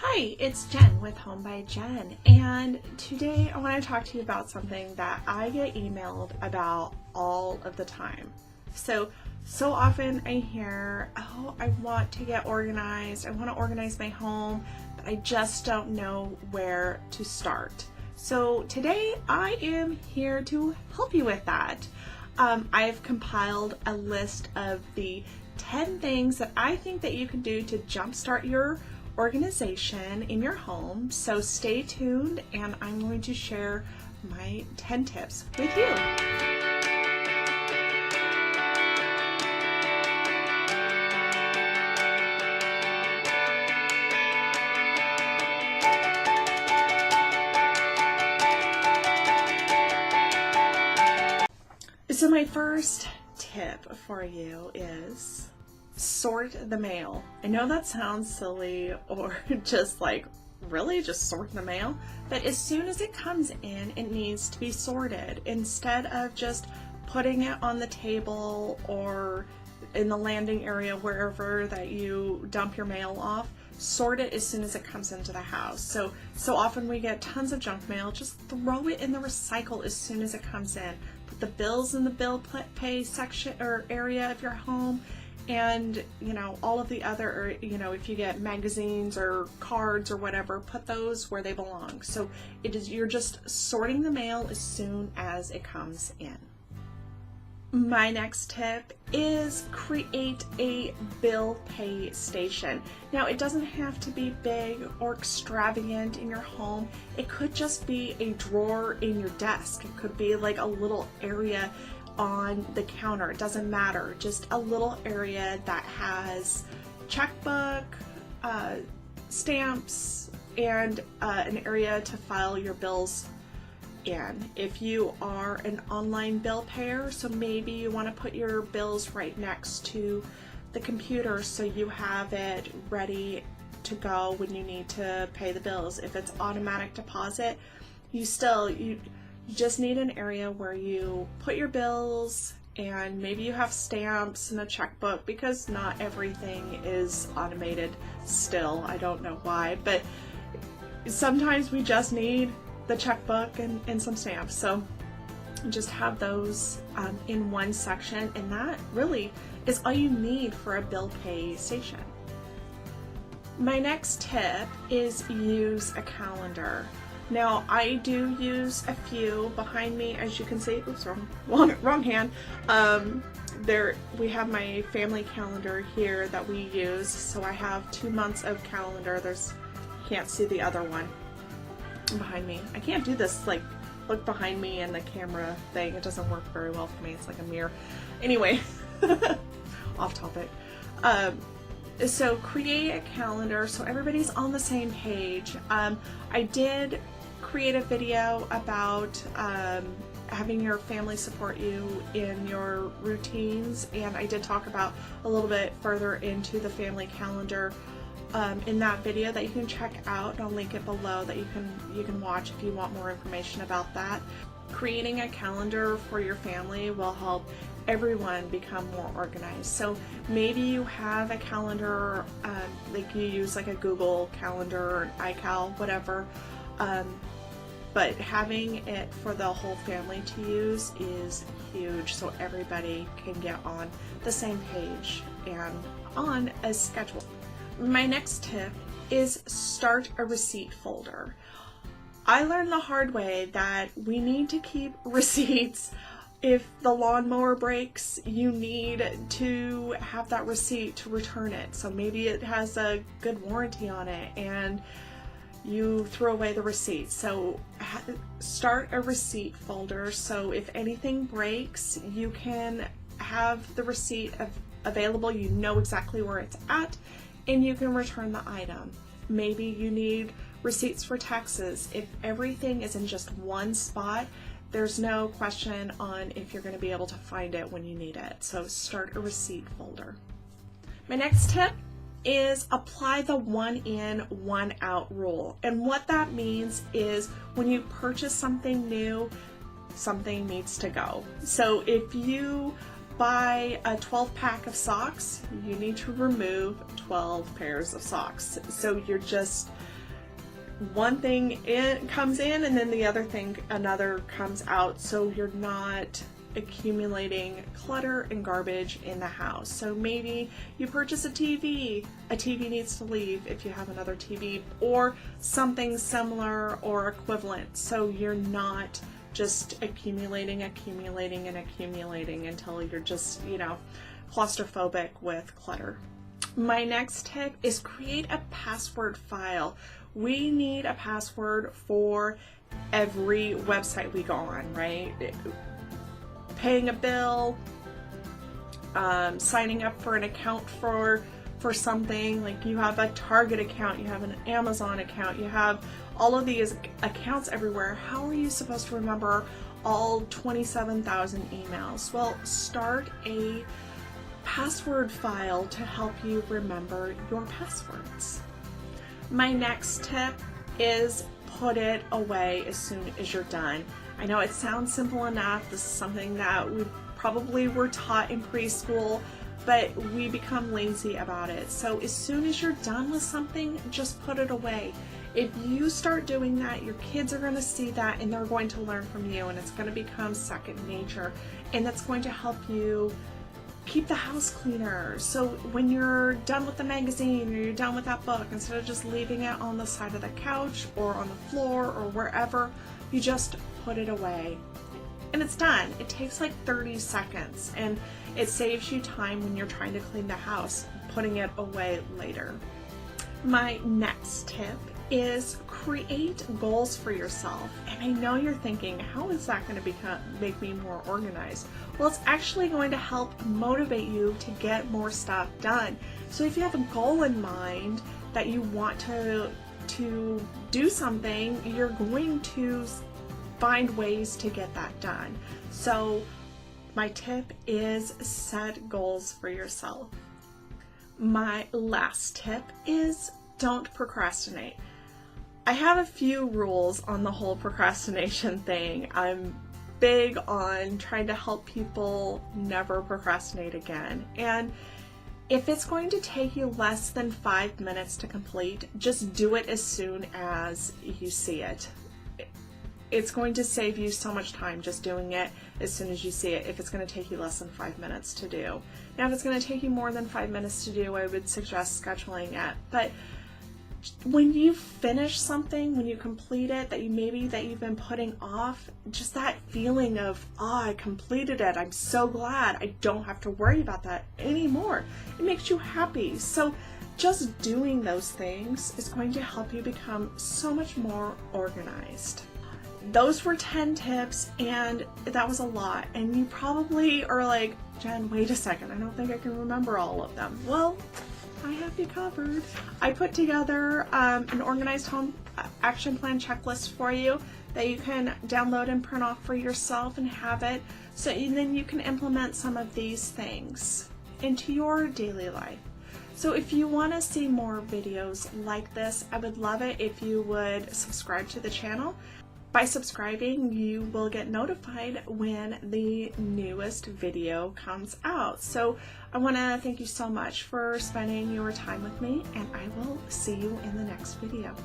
Hi, it's Jen with Home by Jen, and today I want to talk to you about something that I get emailed about all of the time. So often I hear, oh, I want to get organized, I want to organize my home, but I just don't know where to start. So today I am here to help you with that. I've compiled a list of the 10 things that I think that you can do to jumpstart your organization in your home. So stay tuned and I'm going to share my 10 tips with you. So my first tip for you is sort the mail. I know that sounds silly or just like, really? Just sort the mail? But as soon as it comes in, it needs to be sorted. Instead of just putting it on the table or in the landing area, wherever that you dump your mail off, sort it as soon as it comes into the house. So often we get tons of junk mail. Just throw it in the recycle as soon as it comes in. Put the bills in the bill pay section or area of your home. And, all of the other, if you get magazines or cards or whatever, put those where they belong. So you're just sorting the mail as soon as it comes in. My next tip is create a bill pay station. Now, it doesn't have to be big or extravagant in your home. It could just be a drawer in your desk. It could be like a little area on the counter. It doesn't matter. Just a little area that has checkbook, stamps, and an area to file your bills in. If you are an online bill payer, so maybe you want to put your bills right next to the computer so you have it ready to go when you need to pay the bills. If it's automatic deposit, you just need an area where you put your bills, and maybe you have stamps and a checkbook, because not everything is automated still. I don't know why, but sometimes we just need the checkbook and some stamps. So just have those in one section, and that really is all you need for a bill pay station. My next tip is use a calendar. Now, I do use a few behind me, as you can see. Oops, wrong hand. We have my family calendar here that we use. So I have 2 months of calendar. Can't see the other one behind me. I can't do this, like, look behind me and the camera thing. It doesn't work very well for me. It's like a mirror. Anyway, off topic. So create a calendar so everybody's on the same page. I did create a video about having your family support you in your routines, and I did talk about a little bit further into the family calendar in that video that you can check out. I'll link it below that you can watch if you want more information about that. Creating a calendar for your family will help everyone become more organized. So maybe you have a calendar, like you use like a Google Calendar or an iCal, whatever, but having it for the whole family to use is huge, so everybody can get on the same page and on a schedule. My next tip is start a receipt folder. I learned the hard way that we need to keep receipts. If the lawnmower breaks, you need to have that receipt to return it. So maybe it has a good warranty on it and you throw away the receipt. So start a receipt folder, so if anything breaks, you can have the receipt available. You know exactly where it's at, and you can return the item. Maybe you need receipts for taxes. If everything is in just one spot, there's no question on if you're going to be able to find it when you need it. So start a receipt folder. My next tip is apply the one in, one out rule. And what that means is when you purchase something new, something needs to go. So if you buy a 12 pack of socks, you need to remove 12 pairs of socks. So you're just one thing comes in and then the other thing, another comes out, so you're not accumulating clutter and garbage in the house. So maybe you purchase a TV needs to leave if you have another TV, or something similar or equivalent, so you're not just accumulating until you're just, you know, claustrophobic with clutter. My next tip is create a password file. We need a password for every website we go on, right? Paying a bill, signing up for an account for something, like you have a Target account, you have an Amazon account, you have all of these accounts everywhere. How are you supposed to remember all 27,000 emails? Well, start a password file to help you remember your passwords. My next tip is put it away as soon as you're done. I know it sounds simple enough. This is something that we probably were taught in preschool, but we become lazy about it. So as soon as you're done with something, just put it away. If you start doing that, your kids are going to see that and they're going to learn from you, and it's going to become second nature, and that's going to help you keep the house cleaner. So when you're done with the magazine or you're done with that book, instead of just leaving it on the side of the couch or on the floor or wherever, you just put it away. And it's done. It takes like 30 seconds and it saves you time when you're trying to clean the house, putting it away later. My next tip is create goals for yourself. And I know you're thinking, how is that going to make me more organized? Well, it's actually going to help motivate you to get more stuff done. So if you have a goal in mind that you want to do something, you're going to find ways to get that done. So my tip is set goals for yourself. My last tip is don't procrastinate. I have a few rules on the whole procrastination thing. I'm big on trying to help people never procrastinate again. And if it's going to take you less than 5 minutes to complete, just do it as soon as you see it. It's going to save you so much time just doing it as soon as you see it if it's going to take you less than 5 minutes to do. Now, if it's going to take you more than 5 minutes to do, I would suggest scheduling it. But when you finish something, when you complete it, that you've been putting off, just that feeling of, I completed it, I'm so glad, I don't have to worry about that anymore. It makes you happy. So just doing those things is going to help you become so much more organized. Those were 10 tips, and that was a lot. And you probably are like, Jen, wait a second, I don't think I can remember all of them. Well, I have you covered. I put together an organized home action plan checklist for you that you can download and print off for yourself and have it, so then you can implement some of these things into your daily life. So if you want to see more videos like this, I would love it if you would subscribe to the channel. By subscribing, you will get notified when the newest video comes out. So I want to thank you so much for spending your time with me, and I will see you in the next video.